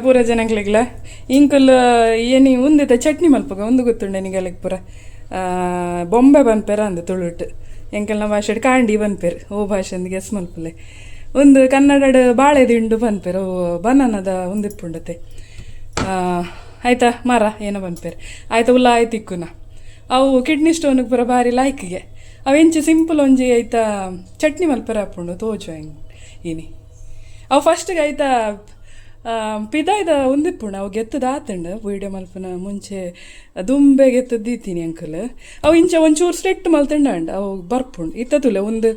ಪೂರ ಜನಗಳಿಗ್ಲ ಇಂಕಲ್ ಏನಿ ಉಂದಿತ ಚಟ್ನಿ ಮಲ್ಪಗ ಒಂದು ಗೊತ್ತುಂಡೆ ನಿಗಲಿಗೆ ಪೂರ ಬೊಂಬೆ ಬನ್ಪೇರ ಅಂದ ತುಳುಟ್ ಎಂಕಲ್ನ ಭಾಷೆ ಕಾಂಡಿ ಬನ್ಪೇರು ಓ ಭಾಷೆ ಅಂದ್ ಗೆಸ್ ಮಲ್ಪಲೆ ಒಂದು ಕನ್ನಡದ ಬಾಳೆ ದಿಂಡು ಬನ್ಪೇರು ಓ ಬನಾನದ ಉಂದಿಪ್ಪುಂಡತೆ ಆಯ್ತಾ ಮರ ಏನೋ ಬನ್ಪೇರು ಆಯ್ತಾ ಉಲ್ಲ ಆಯ್ತು ಇಕ್ಕುನ ಅವು ಕಿಡ್ನಿ ಸ್ಟೋನಿಗೆ ಪೂರ ಭಾರಿ ಲಾಯ್ಕಿಗೆ ಅವು ಎಂಚು ಸಿಂಪಲ್ ಒಂಜಿ ಆಯ್ತಾ ಚಟ್ನಿ ಮಲ್ಪೇರ ಹಾಪುಂಡು ತೋಜು ಹೆಂಗೆ ಇನಿ ಅವು ಫಸ್ಟಿಗೆ ಆಯ್ತಾ ಪಿದಾಯ್ದ ಉಂದಿಪ್ಪುಂಡು ಅವು ಗೆತ್ತದ ಆತಂಡು ವೀಡಿಯೋ ಮಲ್ಪನ ಮುಂಚೆ ದುಂಬೆ ಗೆತ್ತದ್ದು ದೀತೀನಿ ಅಂಕಲ್ ಅವು ಇಂಚ ಒಂಚೂರು ಸ್ಟ್ರೆಟ್ ಮಲ್ತಂಡ ಅಂಡ್ ಅವು ಬರ್ಪುಂಡು ಇತ್ತತುಲೆ ಒಂದು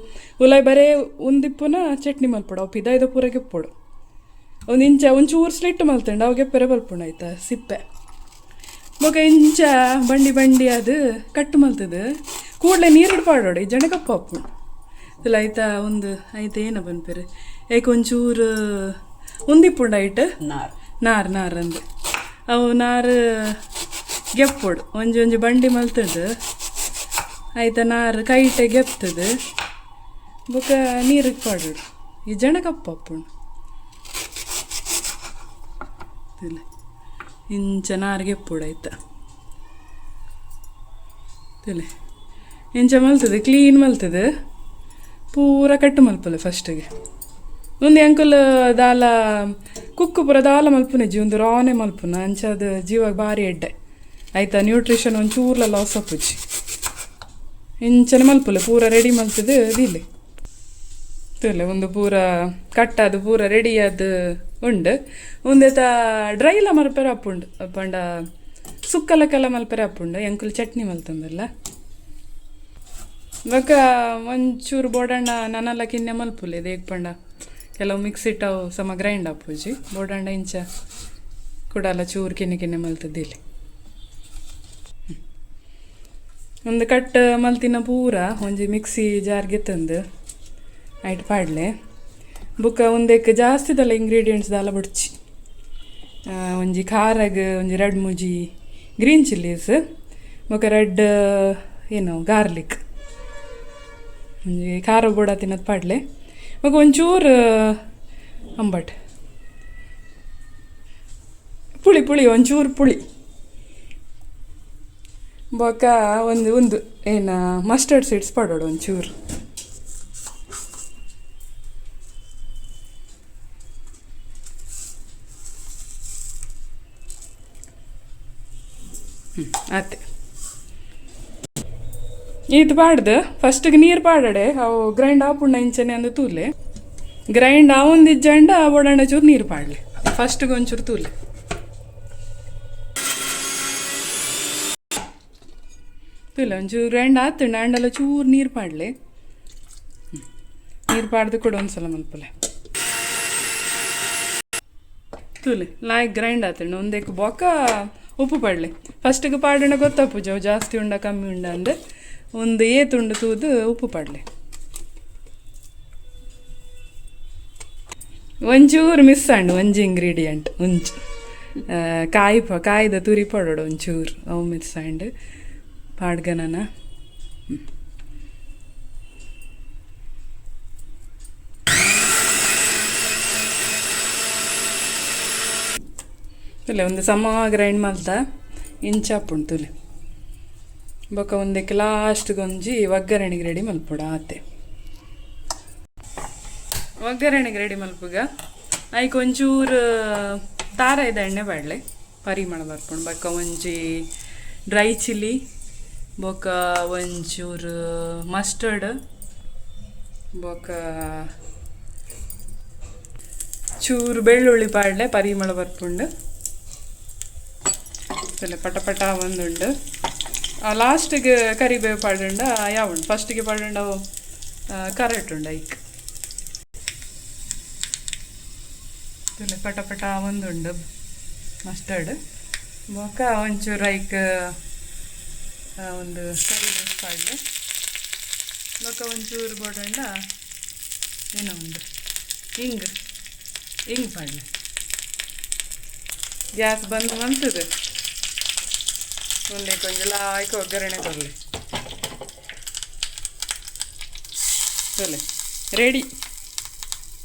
ಉಲಾಯ್ ಬರೇ ಉಂದಿಪ್ಪುನ ಚಟ್ನಿ ಮಲ್ಪುಡು ಅವು ಪಿದಾಯ್ದ ಪೂರ ಗೆಪ್ಪುಡು ಒಂದು ಇಂಚ ಒಂಚೂರು ಸ್ಲಿಟ್ ಮಲ್ತಂಡು ಅವು ಗೆಪ್ಪರೆ ಬಲ್ಪುಂಡು ಆಯ್ತಾ ಸಿಪ್ಪೆ ಮೊಕ ಇಂಚ ಬಂಡಿ ಬಂಡಿ ಅದು ಕಟ್ಟು ಮಲ್ತದು ಕೂಡಲೇ ನೀರು ಪಾಡೋಡು ಈ ಜನ ಕಪ್ಪ ಹಾಪುಂಡು ಇಲ್ಲ ಆಯ್ತಾ ಒಂದು ಆಯ್ತಾ ಏನ ಬನ್ಪೇರು ಏಕೆ ಒಂಚೂರು ಉಂದಿಪ್ಪುಂಡು ಆಯ್ತು ನಾರು ನಾರು ಅಂದು ಅವು ನಾರು ಗೆಪ್ಪೋಡು ಒಂಜಿ ಬಂಡಿ ಮಲ್ತದು ಆಯ್ತಾ ನಾರು ಕೈಟೆ ಗೆಪ್ತದು ಬೊಕ ನೀರಿಗೆ ಪಾಡೋಡು ಈ ಜನ ಕಪ್ಪ ಹಾಪುಂಡು ಇಲ್ಲ ಇಂಚ ನಾರು ಗೆಪ್ಪೋಡು ಆಯ್ತಾ ತಿಳಿ ಇಂಚ ಮಲ್ತದೆ ಕ್ಲೀನ್ ಮಲ್ತದೆ ಪೂರ ಕಟ್ಟು ಮಲ್ಪಲೆ ಫಸ್ಟಿಗೆ ಒಂದು ಅಂಕಲ್ ದಾಲ ಕುಕ್ಕು ಪೂರ ದಾಲ ಮಲ್ಪುನೆಜ್ಜಿ ಒಂದು ರಾನೆ ಮಲ್ಪುನ ಅಂಚದು ಜೀವಾಗ ಭಾರಿ ಎಡ್ಡೆ ಆಯ್ತಾ ನ್ಯೂಟ್ರಿಷನ್ ಒಂಚೂರ್ಲ ಲಾಸ್ ಅಪ್ಪುಜ್ಜಿ ಇಂಚನೆ ಮಲ್ಪುಲೆ ಪೂರ ರೆಡಿ ಮಲ್ತದೆ ದಿಲ್ಲಿ ತಿಲ್ಲ ಒಂದು ಪೂರ ಕಟ್ಟದು ಪೂರ ರೆಡಿ ಅದು ಉಂಡು ಒಂದೇತ ಡ್ರೈಲ ಮಲ್ಪೆರ ಅಪ್ಪುಂಡು ಪಂಡ ಸುಕ್ಕಲಕ್ಕೆಲ್ಲ ಮಲ್ಪೆರ ಅಪ್ಪುಂಡು ಅಂಕಲ್ ಚಟ್ನಿ ಮಲ್ತಂದಲ್ಲ ಇವಾಗ ಒಂಚೂರು ಬೋಡಣ್ಣ ನನ್ನೆಲ್ಲ ಕಿನ್ನೆ ಮಲ್ಪುಲೆ ದೇಗ್ ಪಂಡ ಕೆಲವು ಮಿಕ್ಸ್ ಇಟ್ಟವು ಸಮ ಗ್ರೈಂಡ್ ಅಪ್ಪುಜಿ ಬೋಡಂಡ ಇಂಚ ಕುಡಲ್ಲ ಚೂರು ಕಿನ್ನೆ ಮಲ್ತದ್ದಿಲ್ಲಿ ಒಂದು ಕಟ್ ಮಲ್ತಿನ ಪೂರ ಒಂಜಿ ಮಿಕ್ಸಿ ಜಾರ್ಗೆ ತಂದು ಆಯ್ತು ಪಾಡ್ಲೆ ಬುಕ್ಕ ಒಂದಕ್ಕೆ ಜಾಸ್ತಿದಲ್ಲ ಇಂಗ್ರೀಡಿಯೆಂಟ್ಸ್ ದಾಲ ಬಡ್ಚಿ ಒಂಜಿ ಖಾರಗ್ ಒಂಜಿ 2-3 ಗ್ರೀನ್ ಚಿಲ್ಲೀಸ್ ಬೊಕ ರೆಡ್ ಏನು ಗಾರ್ಲಿಕ್ ಒಂಜಿ ಖಾರ ಬೋಡ ತಿನ್ನೋದು ಪಾಡ್ಲೆ ಮಗ ಒಂಚೂರು ಅಂಬಟ್ ಪುಳಿ ಒಂಚೂರು ಪುಳಿ ಬೊಕ ಒಂದು ಏನು ಮಸ್ಟರ್ಡ್ ಸೀಡ್ಸ್ ಪಡೋಡು ಒಂಚೂರು ಆತೆ ಇದು ಪಾಡ್ದು ಫಸ್ಟಿಗೆ ನೀರು ಪಾಡಡೆ ಅವು ಗ್ರೈಂಡ್ ಆಪುಂಡ ಇಂಚನೆ ಅಂದು ತೂಲೆ ಗ್ರೈಂಡ್ ಆವೊಂದು ಇಜ್ಜಂಡ ಓಡಾಂಡ ಚೂರು ನೀರು ಪಾಡ್ಲೆ ಫಸ್ಟಿಗೆ ಒಂಚೂರು ತೂಲೆ ತೂಲೆ ಒಂಚೂರು ಗ್ರೈಂಡ್ ಆತಂಡ ಅಂಡೆಲ್ಲ ಚೂರು ನೀರು ಪಾಡ್ಲೆ ನೀರು ಪಾಡ್ದು ಕೂಡ ಒಂದ್ಸಲ ಮಲ್ಪಲೆ ತೂಲೆ ಲಾಯ್ಕ್ ಗ್ರೈಂಡ್ ಆತಂಡ ಒಂದಕ್ಕೆ ಬೊಕ್ಕ ಉಪ್ಪು ಪಾಡ್ಲೆ ಫಸ್ಟಿಗೆ ಪಾಡೋಣ ಗೊತ್ತಪ್ಪು ಜಾಸ್ತಿ ಉಂಡ ಕಮ್ಮಿ ಉಂಡ ಅಂದ್ರೆ ಒಂದು ಏತುಂಡು ತೂದು ಉಪ್ಪು ಪಾಡ್ಲೆ ಒಂಚೂರು ಮಿಸ್ ಅಂಡು ಒಂಜಿ ಇಂಗ್ರೀಡಿಯೆಂಟ್ ಒಂಚು ಕಾಯ್ದ ತುರಿ ಪಡೋಡು ಒಂಚೂರು ಅವು ಮಿಸ್ ಅಂಡು ಪಾಡ್ಗನನ ಇಲ್ಲ ಒಂದು ಸಮ ಗ್ರೈಂಡ್ ಮಲ್ತ ಇಂಚಾಪುಂಡು ತುಲೆ ಬೊಕ ಒಂದಕ್ಕೆ ಲಾಸ್ಟ್ಗೊಂಜಿ ಒಗ್ಗರಣೆಗೆ ರೆಡಿ ಮಲ್ಪುಡ ಆತೆ ಒಗ್ಗರಣೆಗೆ ರೆಡಿ ಮಲ್ಪುಗ ಐಕ್ ಒಂಚೂರು ತಾರಾಯ್ದ ಎಣ್ಣೆ ಬಾಡ್ಲೆ ಪರಿಮಳ ಬರ್ಪುಂಡು ಬೊಕ ಒಂಜಿ ಡ್ರೈ ಚಿಲ್ಲಿ ಬೊಕ ಒಂಚೂರು ಮಸ್ಟರ್ಡ್ ಬೊಕ ಚೂರು ಬೆಳ್ಳುಳ್ಳಿ ಪಾಡ್ಲೆ ಪರಿಮಳ ಬರ್ಪುಂಡು ಪಟ ಒಂದುಂಡು ಲಾಸ್ಟಿಗೆ ಕರಿಬೇವು ಪಾಡಂಡ ಯಾವುಂಡು ಫಸ್ಟಿಗೆ ಪಾಡಂಡ ಕರೆಕ್ಟ್ ಉಂಡು ಐಕ್ ಪಟ ಒಂದುಂಡು ಮಸ್ಟರ್ಡ್ ಬೊಕ ಒಂಚೂರು ಐಕ್ ಒಂದು ಕರಿಬೇವು ಪಾಡ್ಲೆ ಬೊಕ ಒಂಚೂರು ಬೋಡಂಡ ಏನೋ ಉಂಡು ಹಿಂಗ್ ಪಾಡ್ಲೆ ಗ್ಯಾಸ್ ಬಂದು ಮಂತದೆ ಒಂದೇ ಕೊಂಚ ಲಾಯ್ಕ ಒಗ್ಗರಣೆ ಕೊಡಲಿ ರೆಡಿ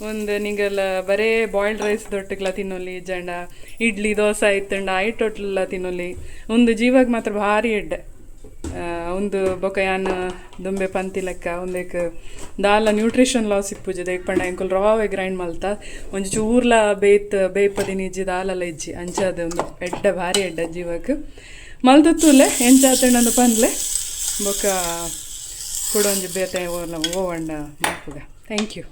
ಒಂದು ನಿಂಗೆಲ್ಲ ಬರೇ ಬಾಯ್ಲ್ಡ್ ರೈಸ್ ದೊಟ್ಟಿಗೆಲ್ಲ ತಿನ್ನೊಲಿ ಜಂಡ ಇಡ್ಲಿ ದೋಸೆ ಇತ್ತಂಡ ಐಟೊಟ್ಲೆಲ್ಲ ತಿನ್ನೊಲಿ ಒಂದು ಜೀವಾಗ ಮಾತ್ರ ಭಾರಿ ಎಡ್ಡೆ ಒಂದು ಬೊಕ ಯಾನ್ ದುಂಬೆ ಪಂತಿ ಲೆಕ್ಕ ಒಂದೇಕ್ ದಾಲ ನ್ಯೂಟ್ರಿಷನ್ ಲಾಸ್ ಇಪ್ಪುಜಿ ದೇಕ್ ಪಂಡ ಎಂಕುಲು ರಾವೆ ಗ್ರೈಂಡ್ ಮಲ್ತ ಒಂಜಿ ಚೂರ್ಲ ಬೇಯ್ಪದಿನ ಇಜ್ಜಿ ದಾಲೆಲ್ಲ ಇಜ್ಜಿ ಅಂಚಾದ ಒಂದು ಎಡ್ಡೆ ಭಾರಿ ಎಡ್ಡೆ ಜೀವಕ್ಕೆ ಮಲ್ತುತ್ತೂಲೆ ಎಂಚಾತಂಡು ಪಂದ್ಲೆ ಬೊಕ ಕೊಡೊಂಜಿ ಬೇತೆ ಓವಂಡ ಮಲ್ಪುಗ ಥ್ಯಾಂಕ್ ಯು.